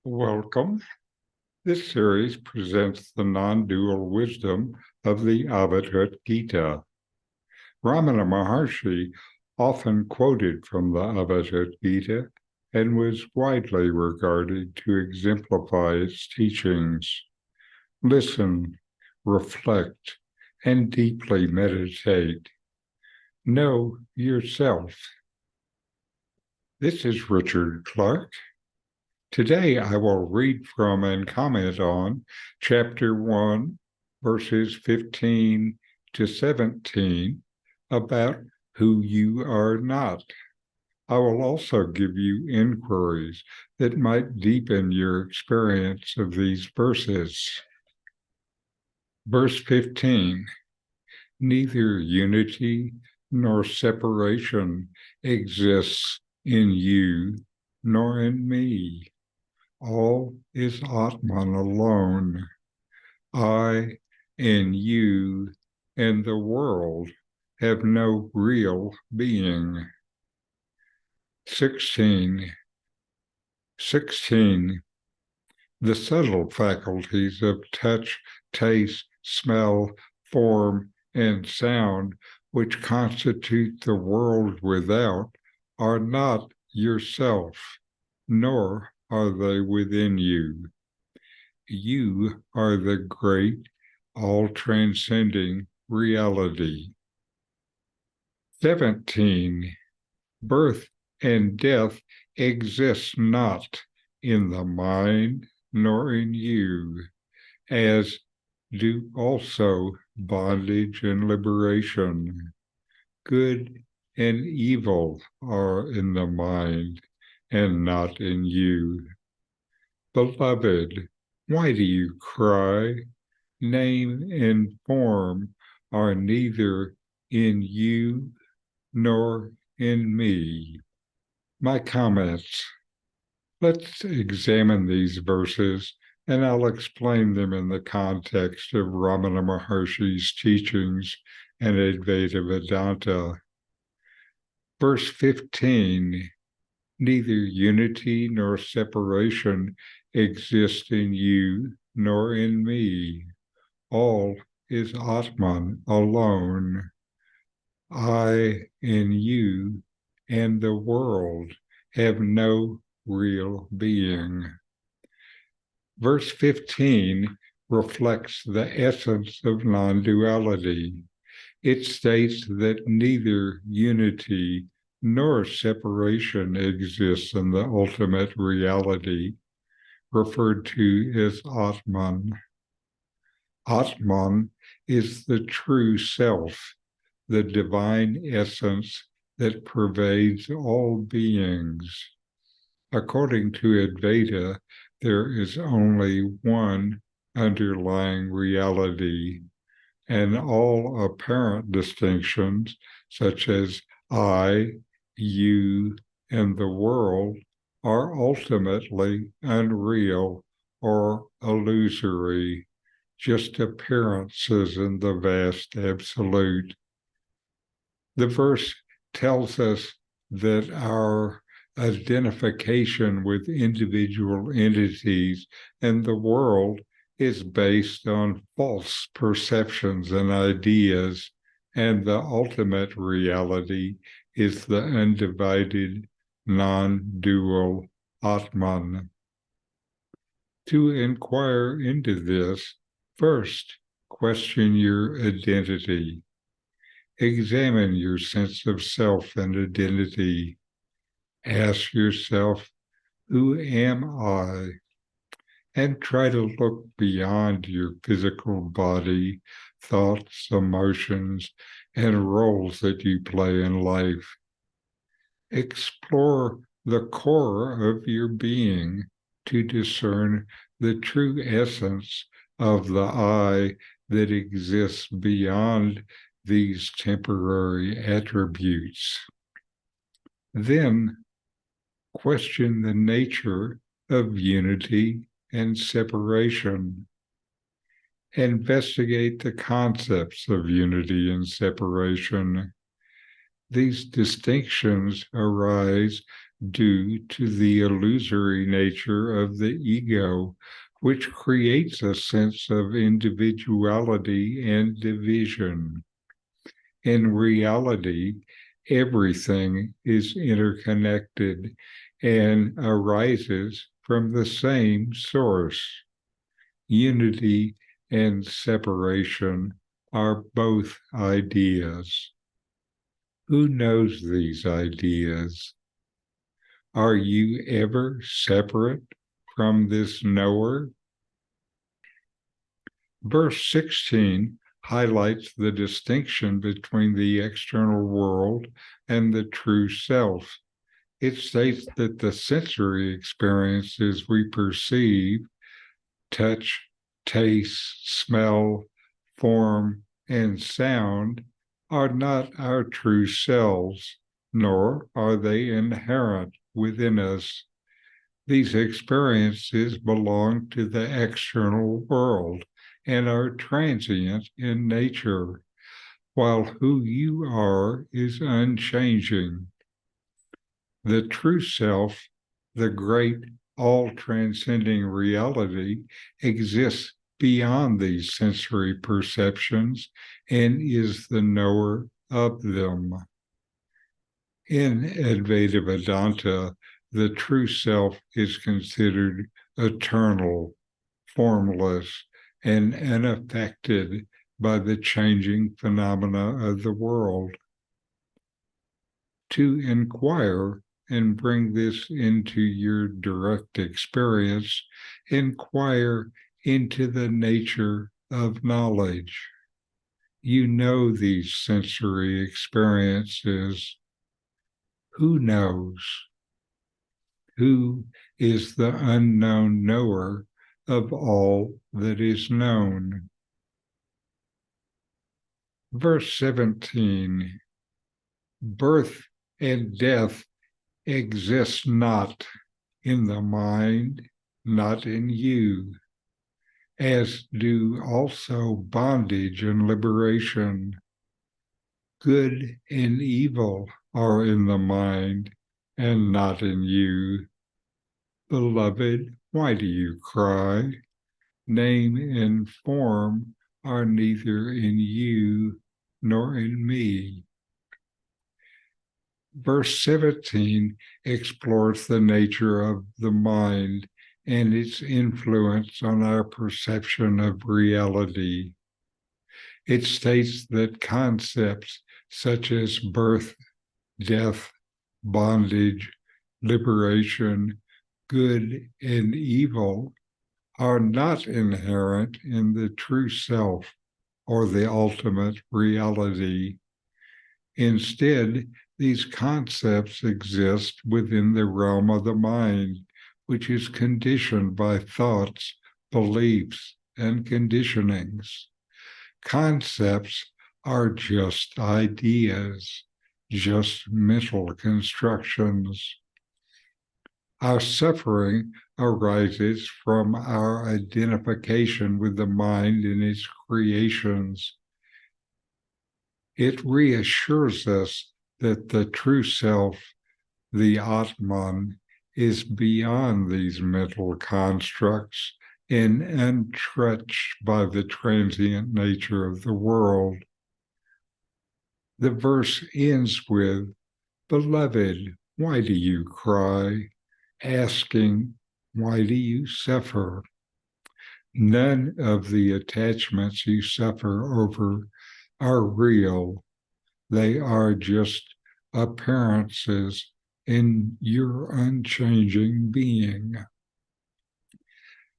Welcome. This series presents the non-dual wisdom of the Avadhut Gita. Ramana Maharshi often quoted from the Avadhut Gita and was widely regarded to exemplify its teachings. Listen, reflect, and deeply meditate. Know yourself. This is Richard Clarke. Today I will read from and comment on Chapter 1, verses 15 to 17 about who you are not. I will also give you inquiries that might deepen your experience of these verses. Verse 15, neither unity nor separation exists in you nor in me. All is Atman alone. I and you and the world have no real being. 16. The subtle faculties of touch, taste, smell, form, and sound, which constitute the world without, are not yourself, nor are they within you. You are the great, all-transcending reality. 17. Birth and death exist not in the mind nor in you, as do also bondage and liberation. Good and evil are in the mind and not in you. Beloved, why do you cry? Name and form are neither in you nor in me. My comments. Let's examine these verses, and I'll explain them in the context of Ramana Maharshi's teachings and Advaita Vedanta. Verse 15, neither unity nor separation exist in you nor in me. All is Atman alone. I and you and the world have no real being. Verse 15 reflects the essence of non-duality. It states that neither unity nor separation exists in the ultimate reality, referred to as Atman. Atman is the true self, the divine essence that pervades all beings. According to Advaita, there is only one underlying reality, and all apparent distinctions, such as I, you, and the world, are ultimately unreal or illusory, just appearances in the vast absolute. The verse tells us that our identification with individual entities and the world is based on false perceptions and ideas, and the ultimate reality is the undivided, non-dual Atman. To inquire into this, first, question your identity. Examine your sense of self and identity. Ask yourself, who am I? And try to look beyond your physical body, thoughts, emotions, and roles that you play in life. Explore the core of your being to discern the true essence of the I that exists beyond these temporary attributes. Then question the nature of unity and separation. Investigate the concepts of unity and separation. These distinctions arise due to the illusory nature of the ego, which creates a sense of individuality and division. In reality, everything is interconnected and arises from the same source. Unity and separation are both ideas. Who knows these ideas? Are you ever separate from this knower? Verse 16 highlights the distinction between the external world and the true self. It states that the sensory experiences we perceive, touch, taste, smell, form, and sound, are not our true selves, nor are they inherent within us. These experiences belong to the external world and are transient in nature, while who you are is unchanging. The true self, the great all-transcending reality, exists beyond these sensory perceptions and is the knower of them. In Advaita Vedanta, the true self is considered eternal, formless, and unaffected by the changing phenomena of the world. To inquire and bring this into your direct experience, inquire into the nature of knowledge. You know these sensory experiences. Who knows? Who is the unknown knower of all that is known? Verse 17, birth and death exist not in the mind, not in you, as do also bondage and liberation. Good and evil are in the mind and not in you. Beloved, why do you cry? Name and form are neither in you nor in me. Verse 17 explores the nature of the mind and its influence on our perception of reality. It states that concepts such as birth, death, bondage, liberation, good and evil are not inherent in the true self or the ultimate reality. Instead, these concepts exist within the realm of the mind, which is conditioned by thoughts, beliefs, and conditionings. Concepts are just ideas, just mental constructions. Our suffering arises from our identification with the mind and its creations. It reassures us that the true self, the Atman, is beyond these mental constructs and untouched by the transient nature of the world. The verse ends with, beloved, why do you cry? Asking, why do you suffer? None of the attachments you suffer over are real. They are just appearances in your unchanging being.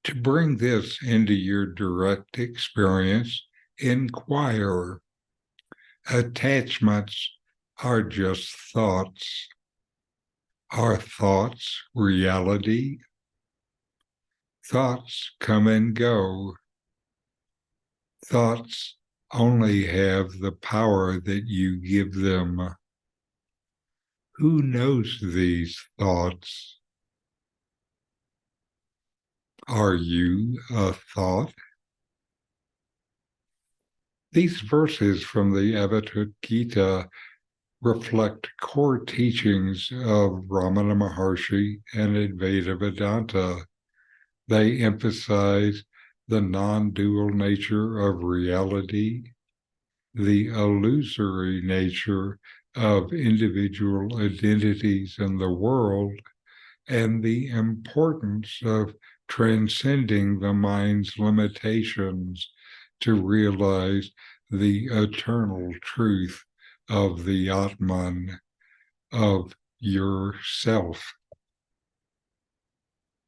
To bring this into your direct experience, inquire. Attachments are just thoughts. Are thoughts reality? Thoughts come and go. Thoughts only have the power that you give them. Who knows these thoughts? Are you a thought? These verses from the Avadhut Gita reflect core teachings of Ramana Maharshi and Advaita Vedanta. They emphasize the non-dual nature of reality, the illusory nature of individual identities in the world, and the importance of transcending the mind's limitations to realize the eternal truth of the Atman, of yourself.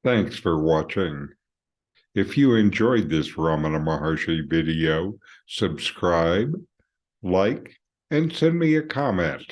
Thanks for watching. If you enjoyed this Ramana Maharshi video, subscribe, like, and send me a comment.